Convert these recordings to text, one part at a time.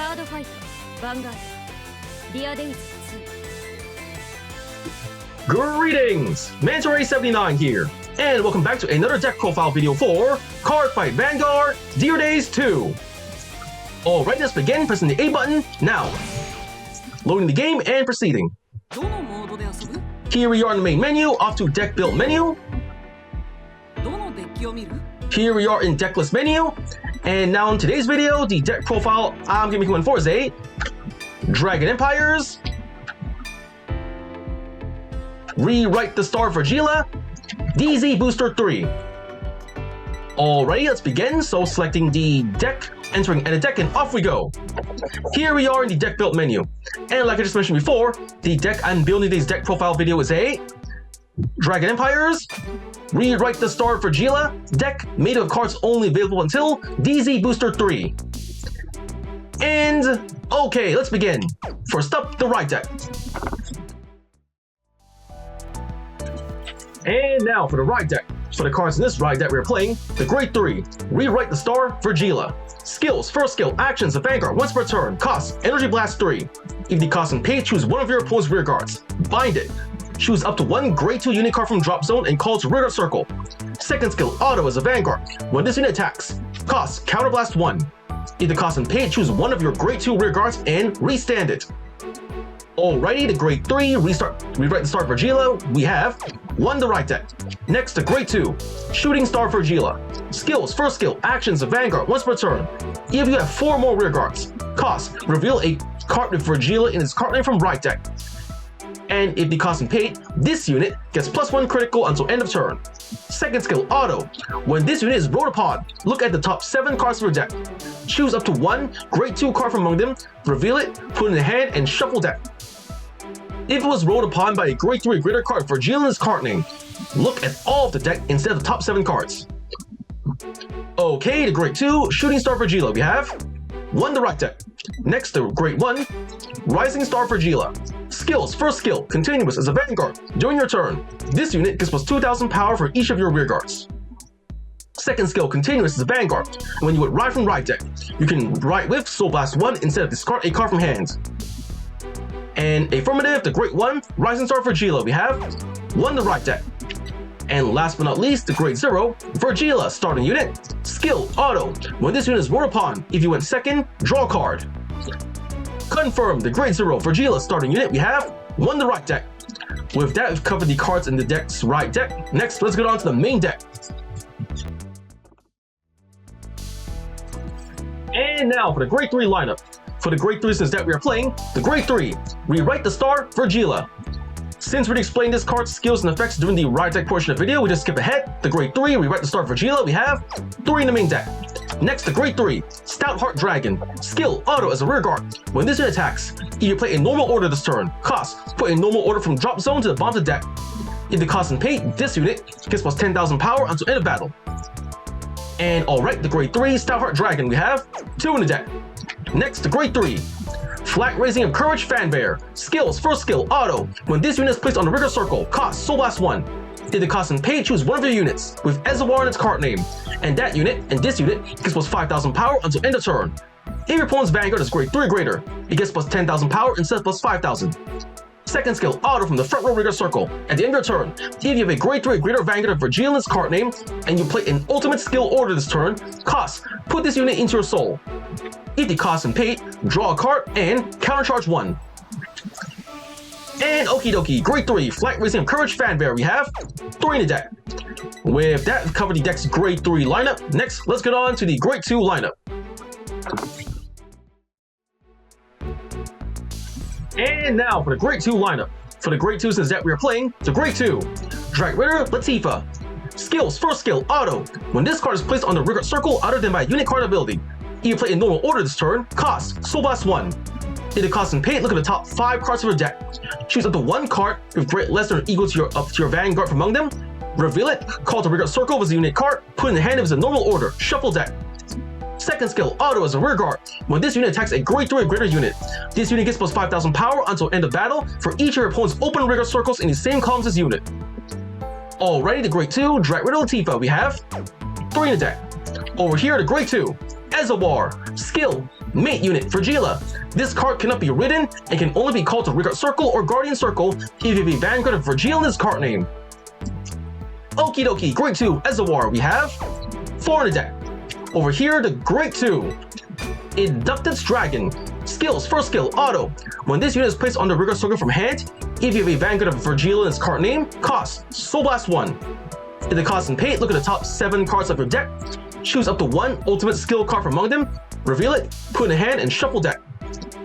Cardfight, Vanguard, DZ-BT03. Greetings! Mansory79 here, and welcome back to another deck profile video for Cardfight Vanguard, DZ-BT03. Alright, let's begin pressing the A button now. Loading the game and proceeding. Here we are in the main menu, off to deck build menu. Here we are in deck list menu. And now in today's video, the deck profile I'm going to be going for is a Dragon Empires, Rewrite the Star Vyrgilla, DZ-BT03. Alrighty, let's begin. So selecting the deck, entering edit deck, and off we go. Here we are in the deck build menu. And like I just mentioned before, the deck I'm building today's deck profile video is a Dragon Empires, Rewrite the Star Vyrgilla deck made of cards only available until DZ-BT03. And okay, let's begin. First up, the right deck. And now for the right deck. For the cards in this right deck, we're playing the Grade 3, Rewrite the Star Vyrgilla. Skills, first skill, actions, the Vanguard, once per turn, cost, Energy Blast 3. If the cost and pay, choose one of your opponent's rear guards. Bind it. Choose up to one Grade 2 unit card from drop zone and call to rear guard circle. Second skill, auto as a Vanguard. When this unit attacks, cost, Counterblast 1. If the cost and pay, choose one of your Grade 2 rear guards and restand it. Alrighty, the Grade 3, Rewrite the Star Vyrgilla, we have 1 the right deck. Next, the Grade 2, Shooting Star Vyrgilla. Skills, first skill, actions, a Vanguard, once per turn. If you have 4 more rear guards, cost, reveal a card with Vyrgilla in its card name from right deck. And if the cost and paid, this unit gets +1 critical until end of turn. Second skill, auto. When this unit is rolled upon, look at the top 7 cards of your deck. Choose up to 1 Grade 2 card from among them, reveal it, put it in the hand, and shuffle deck. If it was rolled upon by a Grade 3 greater card for Vyrgilla's card name, look at all of the deck instead of the top 7 cards. Okay, the Grade 2, Shooting Star Vyrgilla, we have 1 the right deck. Next, the Grade 1, Rising Star Vyrgilla. Skills, first skill, continuous as a Vanguard. During your turn, this unit gets +2,000 power for each of your rear guards. Second skill, continuous as a Vanguard. When you would ride from right deck, you can ride with Soul Blast 1 instead of discard a card from hand. And affirmative, the Grade 1, Rising Star Vyrgilla, we have 1 the right deck. And last but not least, the Grade 0, Vyrgilla, starting unit. Skill, auto. When this unit is rolled upon, if you went second, draw a card. Confirm, the Grade 0, Vyrgilla, starting unit, we have 1 the right deck. With that, we've covered the cards in the deck's right deck. Next, let's get on to the main deck. And now for the Grade 3 lineup. For the Grade 3 since that we are playing, the Grade 3, Rewrite the Star Vyrgilla. Since we explained this card's skills and effects during the right deck portion of the video, we just skip ahead. The Grade 3, Rewrite the Star Vyrgilla, we have 3 in the main deck. Next, the Grade 3, Stout Heart Dragon. Skill, auto as a rear guard. When this unit attacks, if you play a normal order this turn, cost, put a normal order from drop zone to the bottom of the deck. If the cost and pay, this unit gets +10,000 power until end of battle. And alright, the Grade 3, Stout Heart Dragon, we have 2 in the deck. Next, the Grade 3, Flag Raising of Courage Fanfare. Skills, first skill, auto. When this unit is placed on the rigor circle, cost, Soul Blast 1. If the cost and pay, choose one of your units with Ezawar in its card name. And that unit, and this unit, gets +5,000 power until end of turn. If your opponent's Vanguard is Grade 3 or greater, it gets +10,000 power instead of +5,000. Second skill, auto from the front row rigor circle. At the end of your turn, if you have a Grade 3 or greater Vanguard of Vyrgilla's card name, and you play an ultimate skill order this turn, cost, put this unit into your soul. If the cost and paid, draw a card and countercharge 1. And okie dokie, Grade 3, Flag Raising of Courage Fanfare, we have 3 in the deck. With that, we've covered the deck's Grade 3 lineup. Next, let's get on to the Grade 2 lineup. And now for the Grade 2 lineup. For the Grade 2 since that we are playing, the Grade 2, Drag Ritter Latifah. Skills, first skill, auto. When this card is placed on the rear guard circle other than by unit card ability, if you play in normal order this turn, cost, Soul Blast 1. If the cost and pay, look at the top 5 cards of your deck. Choose up to 1 card with grade less than or equal to your Vanguard from among them. Reveal it, call to rear guard circle as a unit card, put in the hand as a normal order, shuffle deck. Second skill, auto as a rear guard. When this unit attacks a Grade 3 or greater unit, this unit gets +5,000 power until end of battle for each of your opponent's open rear guard circles in the same columns as unit. Alrighty, the Grade 2, Drag Ritter Latifah, we have 3 in the deck. Over here, the Grade 2, Ezawar. Skill, Mate unit, Vyrgilla. This card cannot be ridden and can only be called to Rearguard Circle or Guardian Circle if you have a Vanguard of Vyrgilla in this card name. Okie dokie, Grade 2, Ezawar, we have 4 in the deck. Over here, the Grade 2, Inducted Dragon. Skills, first skill, auto. When this unit is placed on the Rearguard Circle from hand, if you have a Vanguard of Vyrgilla in its card name, cost, Soul Blast 1. If the cost and pay, look at the top 7 cards of your deck, choose up to 1 ultimate skill card from among them, reveal it, put in a hand, and shuffle deck.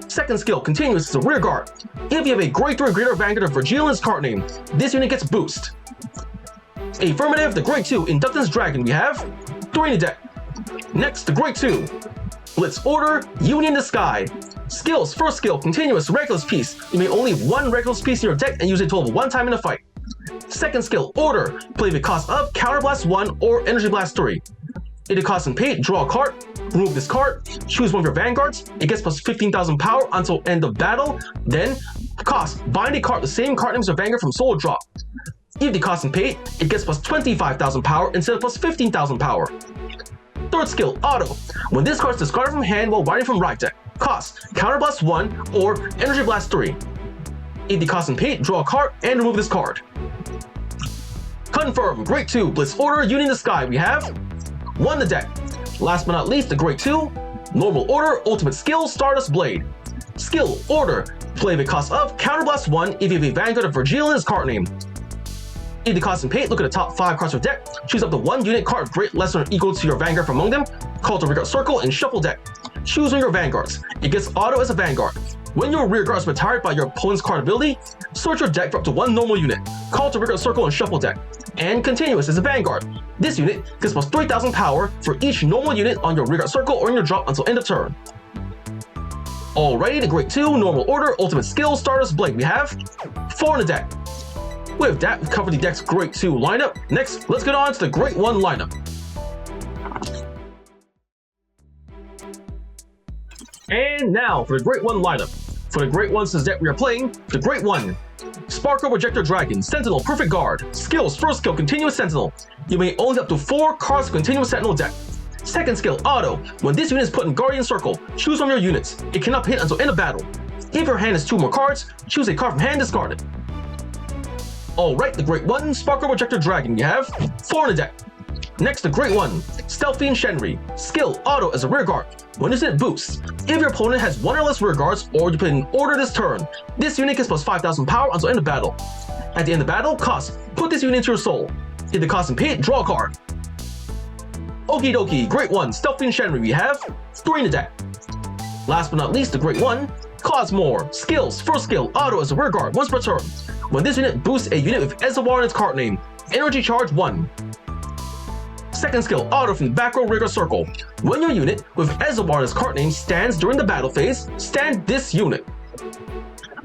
Second skill, continuous, is a rear guard. If you have a Grade 3 Greater Vanguard of Vyrgilla in its card name, this unit gets boost. Affirmative, the Grade 2 Inductance Dragon, we have 3 in the deck. Next, the Grade 2 Blitz Order, Union the Sky. Skills, first skill, continuous, reckless piece. You may only have 1 reckless piece in your deck and use it a total of 1 time in a fight. Second skill, Order, play with cost of Counter Blast 1 or Energy Blast 3. If the cost and pay, draw a card, remove this card, choose one of your Vanguards, it gets plus 15,000 power until end of battle, then cost, bind a card the same card name as your Vanguard from Soul Drop. If the cost and pay, it gets plus 25,000 power instead of plus 15,000 power. Third skill, Auto. When this card is discarded from hand while binding from right deck, cost, Counter Blast 1 or Energy Blast 3. If the cost and pay, draw a card and remove this card. Confirm, Grade 2, Blitz Order, Union the Sky, we have 1 in the deck. Last but not least, the Grade 2, Normal Order, Ultimate Skill, Stardust Blade. Skill, Order, play with cost of Counter Blast 1 if you have a Vanguard of Vyrgilla in its card name. If the cost and pay, look at the top 5 cards of your deck, choose up to 1 unit card of great less than or equal to your Vanguard from among them, call to Rearguard Circle and shuffle deck. Choose one of your Vanguards. It gets auto as a Vanguard. When your Rearguard is retired by your opponent's card ability, search your deck for up to 1 normal unit, call to Rearguard Circle and shuffle deck. And continuous is a Vanguard. This unit gets plus 3,000 power for each normal unit on your Rearguard Circle or in your drop until end of turn. Alrighty, the Grade 2, Normal Order, Ultimate Skill, Stardust Blade, we have 4 in the deck. With that, we've covered the deck's Grade 2 lineup. Next, let's get on to the Grade 1 lineup. And now for the Grade 1 lineup. For the Grade 1 since deck we are playing, the Grade 1, Sparkle Projector Dragon, Sentinel, Perfect Guard. Skills, first skill, Continuous Sentinel. You may own up to 4 cards of Continuous Sentinel deck. Second skill, Auto. When this unit is put in Guardian Circle, choose one of your units. It cannot hit until end of battle. If your hand has 2 more cards, choose a card from hand, discard it. Alright, the Grade 1, Sparkle Projector Dragon, you have 4 in the deck. Next, the Grade 1, Stealthy and Shenri. Skill, Auto as a rear guard. When this unit boosts, if your opponent has 1 or less rear guards, or you put in order this turn, this unit gets plus 5,000 power until end of battle. At the end of battle, cost, put this unit into your soul. If the cost and pay, draw a card. Okie dokie, Grade 1, Stealthy and Shenri, we have 3 in the deck. Last but not least, the Grade 1, Cosmore. Skills, first skill, Auto as a rear guard, once per turn. When this unit boosts a unit with Ezawar in its card name, Energy Charge 1. Second skill, Auto from the back row Rearguard Circle. When your unit with Ezawar in its card name stands during the battle phase, stand this unit.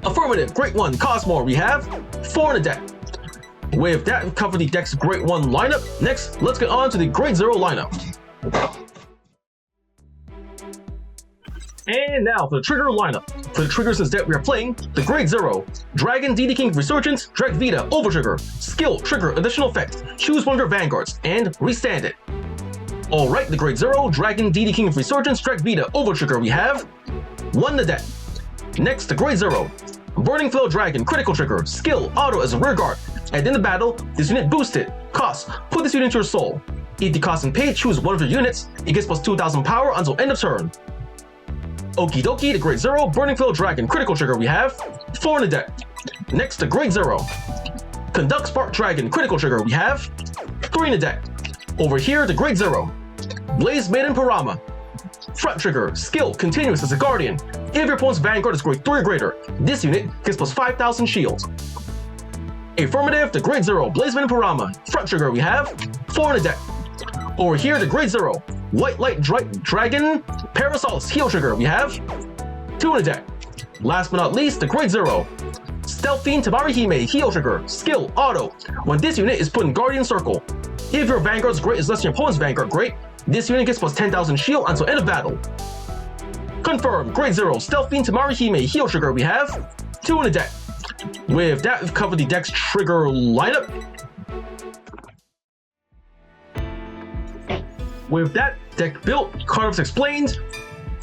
Affirmative, Grade 1, Cosmore, we have 4 in the deck. With that, we've covered the deck's Grade 1 lineup. Next, let's get on to the Grade 0 lineup. And now for the trigger lineup. For the triggers since deck we are playing, the Grade 0, Dragon DD King Resurgence, Drag Vita, Overtrigger. Skill, trigger, additional effect. Choose one of your Vanguards and restand it. Alright, the Grade 0, Dragon DD King Resurgence, Drag Vita, Overtrigger, we have 1 in the deck. Next, the Grade 0, Burning Flail Dragon, Critical Trigger. Skill, Auto as a rear guard. At the end of battle, this unit boosted. Cost, put this unit into your soul. If the cost and pay, choose one of your units. It gets plus 2,000 power until end of turn. Okie dokie, the Grade 0, Burning Flail Dragon, Critical Trigger, we have 4 in the deck. Next, the Grade 0, Conduct Spark Dragon, Critical Trigger, we have 3 in the deck. Over here, the Grade 0, Blaze Maiden Parama. Front Trigger, Skill, Continuous as a Guardian. If your opponent's Vanguard is Grade 3 or greater, this unit gets plus 5,000 shield. Affirmative, the Grade 0, Blaze Maiden Parama. Front Trigger, we have 4 in the deck. Over here, the Grade 0, White Light Dragon, Parasol's Heal Trigger, we have 2 in the deck. Last but not least, the Grade 0, Stealth Fiend Tamarihime Heal Trigger. Skill, Auto. When this unit is put in Guardian Circle, if your Vanguard's Great is less than your opponent's Vanguard Great, this unit gets plus 10,000 shield until end of battle. Confirm, Grade 0, Stealth Fiend Tamarihime Heal Trigger, we have 2 in the deck. With that, we've covered the deck's trigger lineup. With that deck built, cards explained,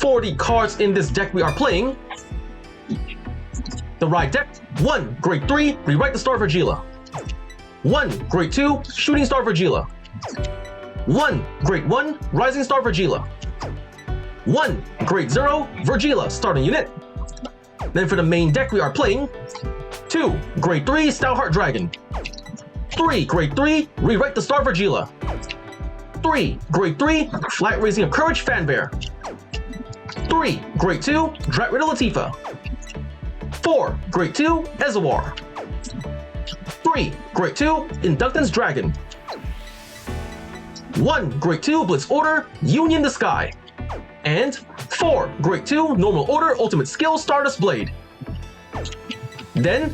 For the cards in this deck we are playing, the right deck, 1 Grade 3, Rewrite the Star Vyrgilla. 1 Grade 2, Shooting Star Vyrgilla. 1 Grade 1, Rising Star Vyrgilla. 1 Grade 0, Vyrgilla, starting unit. Then for the main deck we are playing, 2 Grade 3, Stoutheart Dragon. 3 Grade 3, Rewrite the Star Vyrgilla. 3 Grade 3, Flat Raising of Courage Fanbear. 3 Grade 2, Vyrgilla Latifah. 4 Grade 2, Ezawar. 3 Grade 2, Inductance Dragon. 1 Grade 2, Blitz Order, Union the Sky. And 4 Grade 2, Normal Order, Ultimate Skill, Stardust Blade. Then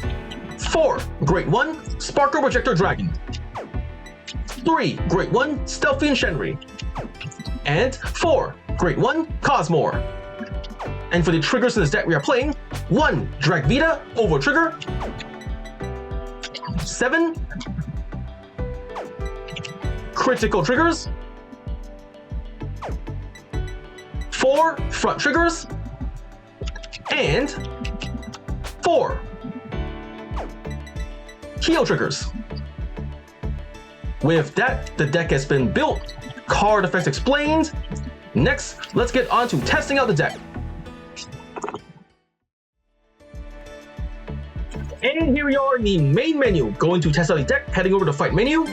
4 Grade 1, Sparkle Projector Dragon. 3 Grade 1, Stealthy and Shenri. And 4 Grade 1, Cosmore. And for the triggers in this deck we are playing, 1 Drag Vita, Ovo Trigger. 7 critical triggers. 4 front triggers. And 4 heel triggers. With that, the deck has been built, card effects explained. Next, let's get on to testing out the deck. And here we are in the main menu. Going to test out the deck, heading over to fight menu.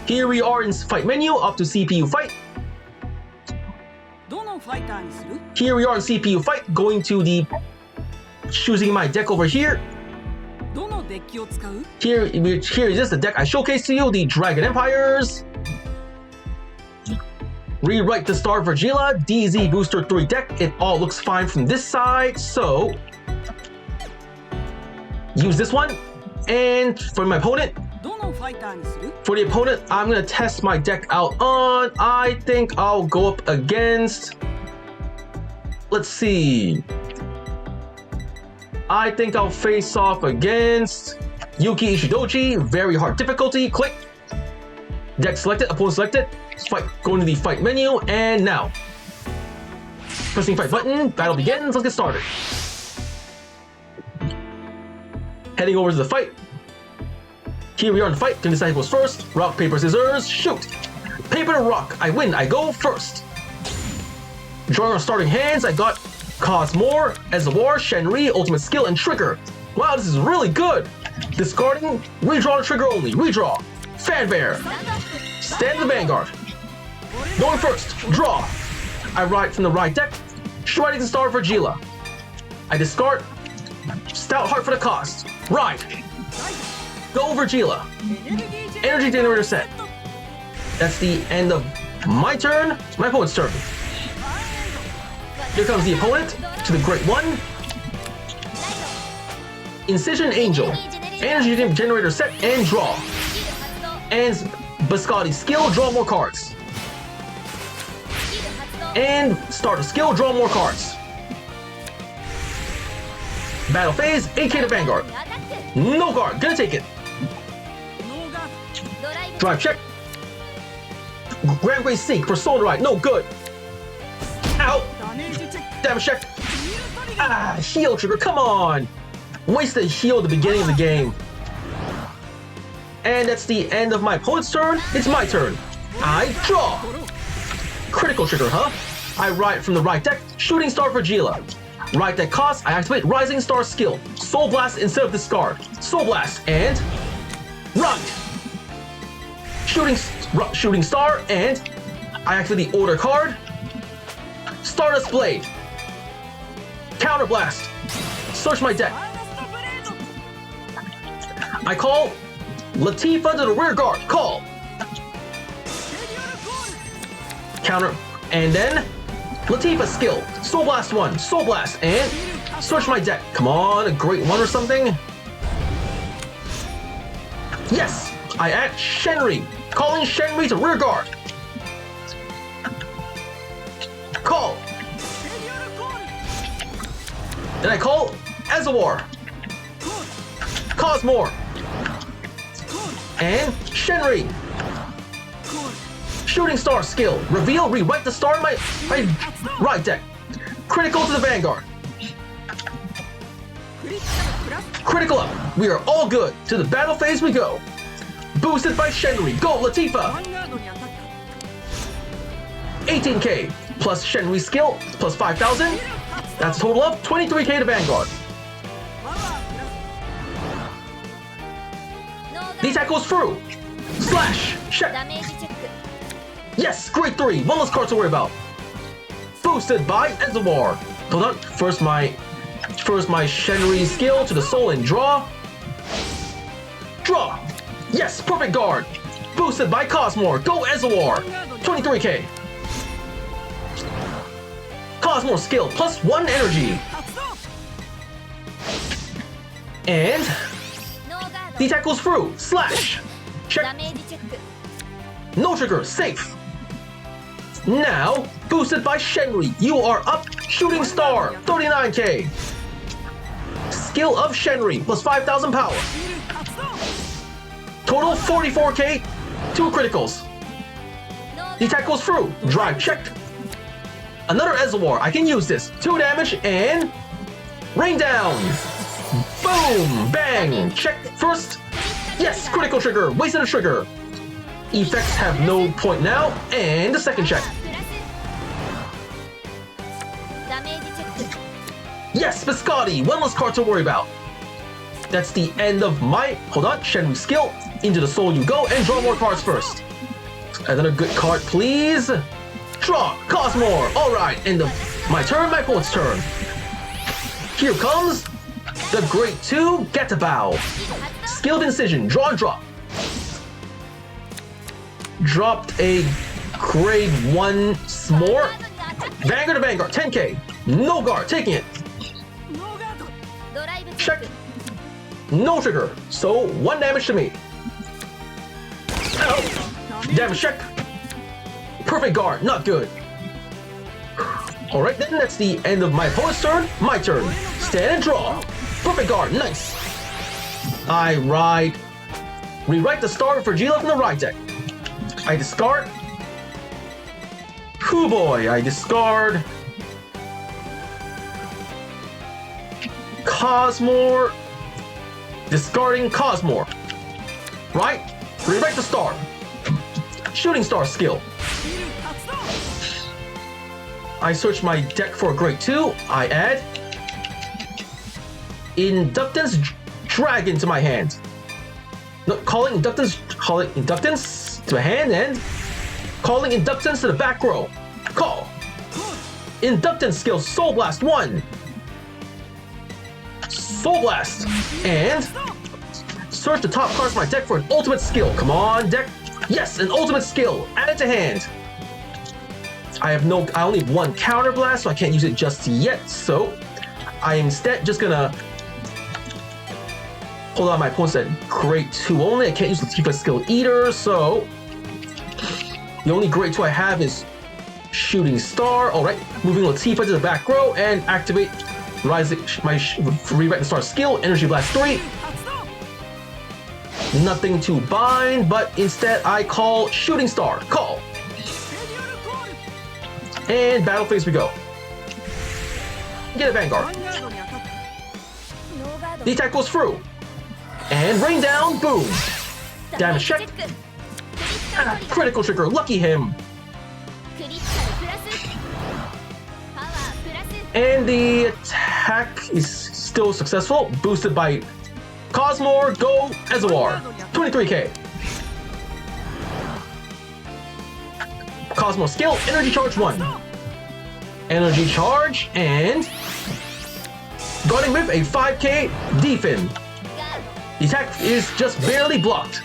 Here we are in fight menu, up to CPU fight. Here we are in CPU fight, going to the choosing my deck over here. Here is the deck I showcased to you, the Dragon Empires. Rewrite the Star Vyrgilla, DZ-BT03 deck. It all looks fine from this side, so use this one. And for my opponent, I'm gonna test my deck out on. I think I'll go up against. Let's see. I think I'll face off against Yuki Ishidochi. Very hard difficulty. Click. Deck selected. Opponent selected. Fight. Going to the fight menu, and now pressing fight button. Battle begins. Let's get started. Heading over to the fight. Here we are in the fight. Can decide who goes first. Rock, paper, scissors, shoot. Paper to rock. I win. I go first. Drawing our starting hands. I got Cosmore, Ezawar, Shenri, Ultimate Skill, and Trigger. Wow, this is really good. Discarding. Redraw the trigger only. Redraw. Fanbear. Stand the Vanguard. Going first. Draw. I ride from the right deck. Shredding the Star Vyrgilla. I discard. Stoutheart for the cost. Ride. Go Vyrgilla. Energy generator set. That's the end of my turn. My opponent's turn. Here comes the opponent to the Great One. Incision Angel. Energy generator set and draw. And Biscotti skill, draw more cards. And start a skill, draw more cards. Battle phase, AK to Vanguard. No guard, gonna take it. Drive check. Grand Grace Seek, Persona Ride, no good. Out. Damage check. Ah, heal trigger, come on. Wasted heal at the beginning of the game. And that's the end of my opponent's turn. It's my turn. I draw. Critical trigger, huh? I ride from the right deck, Shooting Star Vyrgilla. Right deck cost, I activate Rising Star skill. Soul Blast instead of discard. Soul Blast and run. Shooting Star and I activate the Order card. Stardust Blade. Counter Blast. Search my deck. I call Latifah to the rear guard. Call. Counter. And then Latifah skill. Soul Blast 1. Soul Blast. And search my deck. Come on. A Great One or something. Yes. I add Shenri. Calling Shenri to rear guard. Call. Then I call Ezawar. Cosmore. And Shenri. Shooting Star skill. Reveal, rewrite the star in my right deck. Critical to the Vanguard. Critical up. We are all good. To the battle phase we go. Boosted by Shenri. Go, Latifa. 18k plus Shenri skill plus 5,000. That's a total of 23k to Vanguard. The attack goes through. Slash. Check. Yes, grade 3. One less card to worry about. Boosted by Ezawar. Hold on. First my Shenri skill to the soul and draw. Draw. Yes, perfect guard. Boosted by Cosmore. Go Ezawar. 23k. Cosmore skill plus 1 energy. And the attack goes through. Slash. Check. No trigger. Safe. Now, boosted by Shenri, you are up. Shooting Star. 39k. Skill of Shenri plus 5,000 power. Total 44k. 2 criticals. The attack goes through. Drive checked. Another Ezawar. I can use this. 2 damage and rain down. Boom! Bang! Check first. Yes, critical trigger. Wasted a trigger. Effects have no point now. And the second check. Yes, Biscotti. One less card to worry about. That's the end of my... Hold on. Shenri skill. Into the soul you go and draw more cards first. Another good card, please. Draw. Cosmore. Alright. End of my turn. My opponent's turn. Here comes the Great 2 Getabow. Skilled Incision. Draw and drop. Dropped a grade 1 S'more. Vanguard to Vanguard. 10k. No guard. Taking it. Check. No trigger. So 1 damage to me. Ow. Damage check. Perfect guard. Not good. Alright then, that's the end of my opponent's turn. My turn. Stand and draw. Perfect guard. Nice. I rewrite the star of Vyrgilla from the right deck. I discard. Hoo boy. I discard. Cosmore. Discarding Cosmore. Right? Rewrite the star. Shooting Star skill. I search my deck for a grade 2. I add Inductance Dragon to my hand. No, calling Inductance to my hand and calling Inductance to the back row. Call. Inductance skill Soul Blast 1. Soul Blast. And search the top cards of my deck for an ultimate skill. Come on, deck. Yes, an ultimate skill. Add it to hand. I only have 1 counter blast, so I can't use it just yet. So I am instead just gonna hold on. My opponent said grade 2 only. I can't use Latifa's skill either, so the only grade 2 I have is Shooting Star. Alright, moving Latifa to the back row and activate my Rewrite the Star skill, Energy Blast 3. Nothing to bind, but instead I call Shooting Star. Call. And battle phase we go. Get a Vanguard. The attack goes through. And rain down, boom. Damage check. Critical trigger, lucky him. And the attack is still successful, boosted by Cosmore, go Ezawar. 23k. Cosmo skill, Energy Charge 1. Energy Charge, and guarding with a 5k defin. The attack is just barely blocked.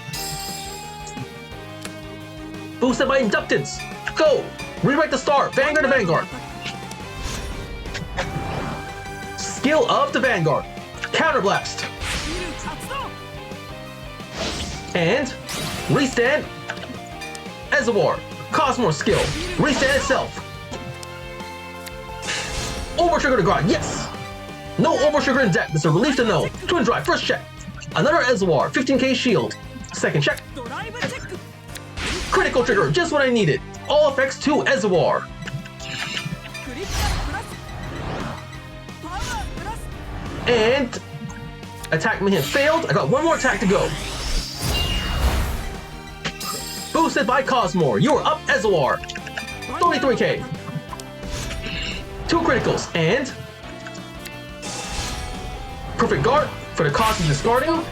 Boosted by Inductance. Go! Rewrite the star, Vanguard to Vanguard. Skill of the Vanguard. Counterblast. And restand Ezawar. Cosmore skill. Restand itself. Overtrigger to guard. Yes! No overtrigger in deck. It's a relief to know. Twin Drive. First check. Another Ezawar. 15k shield. Second check. Critical trigger, just what I needed. All effects to Ezawar. And attack mayhem failed. I got one more attack to go. Boosted by Cosmore. You are up, Ezawar. 33k. 2 criticals and perfect guard for the cost of discarding.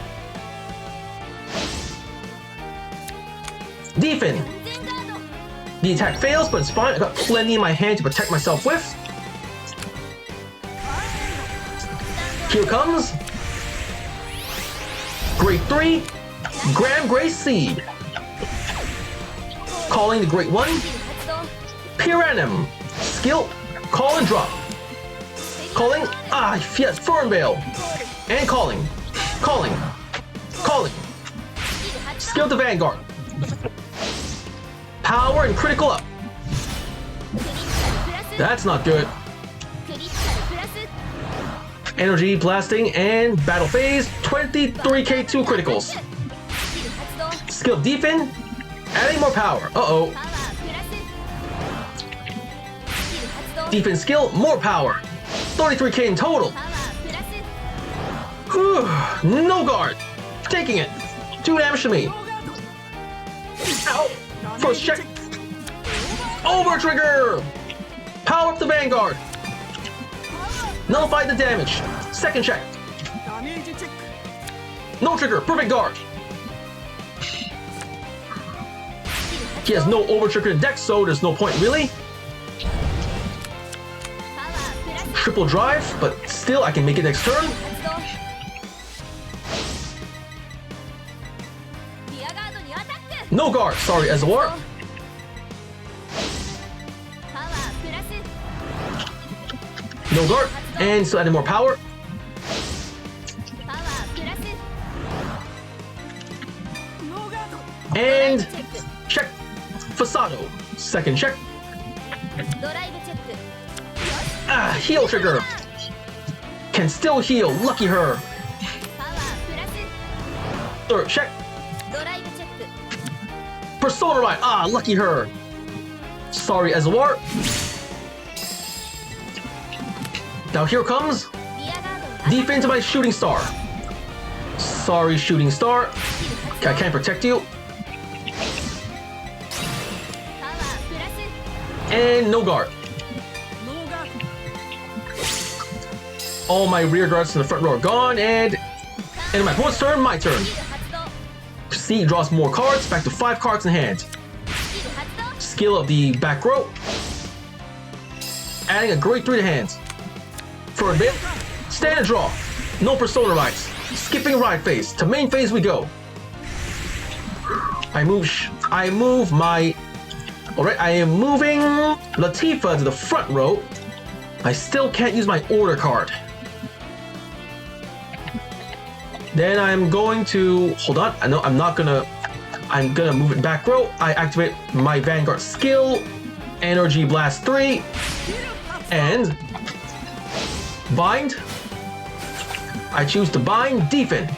Defend. The attack fails, but it's fine. I got plenty in my hand to protect myself with. Here comes Grade 3, Graham Grey Seed. Calling the Great One. Piranum. Skill, call and drop. Calling, yes, Fernvale. And calling. Calling. Calling. Skill to Vanguard. Power and critical up. That's not good. Energy blasting and battle phase. 23k 2 criticals. Skill defend. Adding more power. Uh-oh. Defense skill, more power. 33k in total. Whew. No guard. Taking it. 2 damage to me. Ow. First check. Over trigger. Power up the Vanguard. Nullify the damage. Second check. No trigger. Perfect guard. He has no over trigger in deck, so there's no point really. Triple drive, but still I can make it next turn. No guard, sorry, Ezawar. No guard, and still adding more power. And check. Fasado. Second check. Heal trigger. Can still heal. Lucky her. Third check. Persona Ride. Lucky her. Sorry, Ezawar. Now here comes defense to my Shooting Star. Sorry, Shooting Star. I can't protect you. And no guard. All my rear guards to the front row are gone, and in my opponent's turn, my turn. C draws more cards, back to 5 cards in hand. Skill of the back row. Adding a grade 3 to hand. For a bit, stand and draw. No Persona Rides. Skipping ride phase. To main phase we go. I move my... Alright, I am moving Latifa to the front row. I still can't use my order card. Then I'm going to... Hold on. I know I'm not gonna... I'm gonna move it back row. I activate my Vanguard skill. Energy Blast 3. And... Bind. I choose to bind. Defend.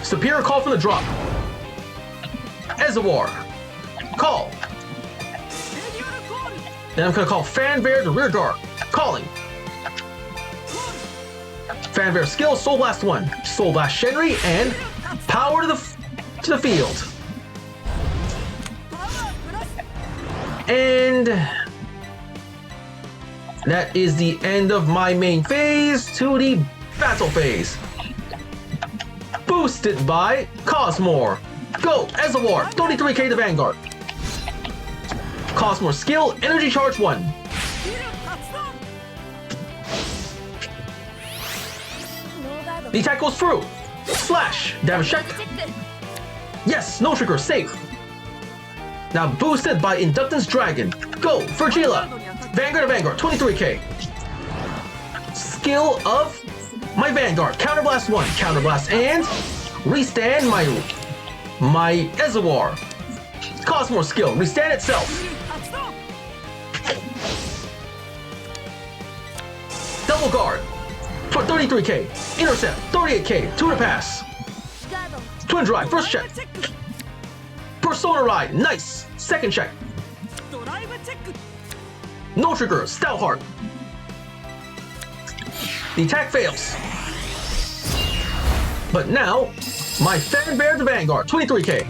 Superior call from the drop. Ezawar. Call. Then I'm gonna call Fanfare to rear guard. Calling. Fanfare skill, Soul Blast 1. Soul Blast Shenri and power to the field. And that is the end of my main phase to the battle phase. Boosted by Cosmore. Go, Ezawar, 33k to Vanguard. Cosmore skill, Energy Charge 1. The attack goes through. Slash, damage check. Yes, no trigger, safe. Now boosted by Inductance Dragon. Go, Vyrgilla. Vanguard to Vanguard, 23k. Skill of my Vanguard, Counterblast 1, Counterblast, and restand my Ezawar. Cosmore skill, restand itself. Double guard for 33k. Intercept, 38k, 2 to pass. Twin drive, first check. Persona Ride, nice. Second check. ドライブチェック No trigger, Stout Heart. The attack fails. But now, my Fan Bear to Vanguard, 23k. ヴ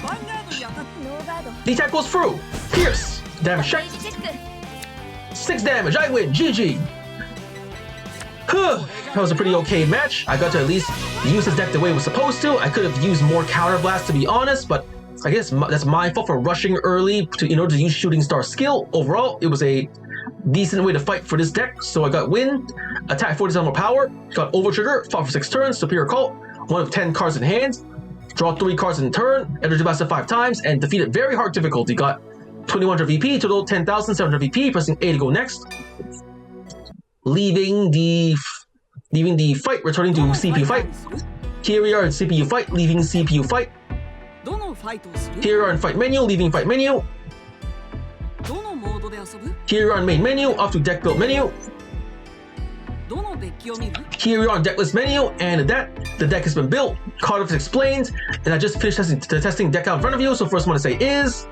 ァンガードに当たっノーガード The attack goes through. Pierce. Damage ダ check. メージチェック 6 damage, I win, GG. That was a pretty okay match. I got to at least use his deck the way it was supposed to. I could have used more Counter Blast to be honest, but I guess that's my fault for rushing early in order to use Shooting Star skill. Overall, it was a decent way to fight for this deck, so I got win. Attack 47 more power, got over trigger, fought for 6 turns, superior cult, 1 of 10 cards in hand, draw 3 cards in turn, energy blasted 5 times, and defeated very hard difficulty. Got 2100 VP, total 10,700 VP, pressing A to go next. Leaving the fight, returning to CPU fight. Here we are in CPU fight, leaving CPU fight. どのファイトをする Here we are in fight menu, leaving fight menu. どのモードで遊ぶ Here we are on main menu, off to deck build menu. どのデッキを見る Here we are on deck list menu, and the deck has been built, card is explained, and I just finished testing deck out in front of you, so first one to say is...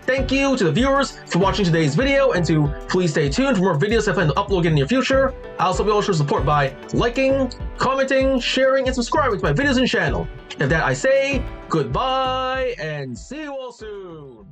Thank you to the viewers for watching today's video, and to please stay tuned for more videos I plan to upload in the near future. I also hope you all show support by liking, commenting, sharing, and subscribing to my videos and channel. And that I say, goodbye, and see you all soon!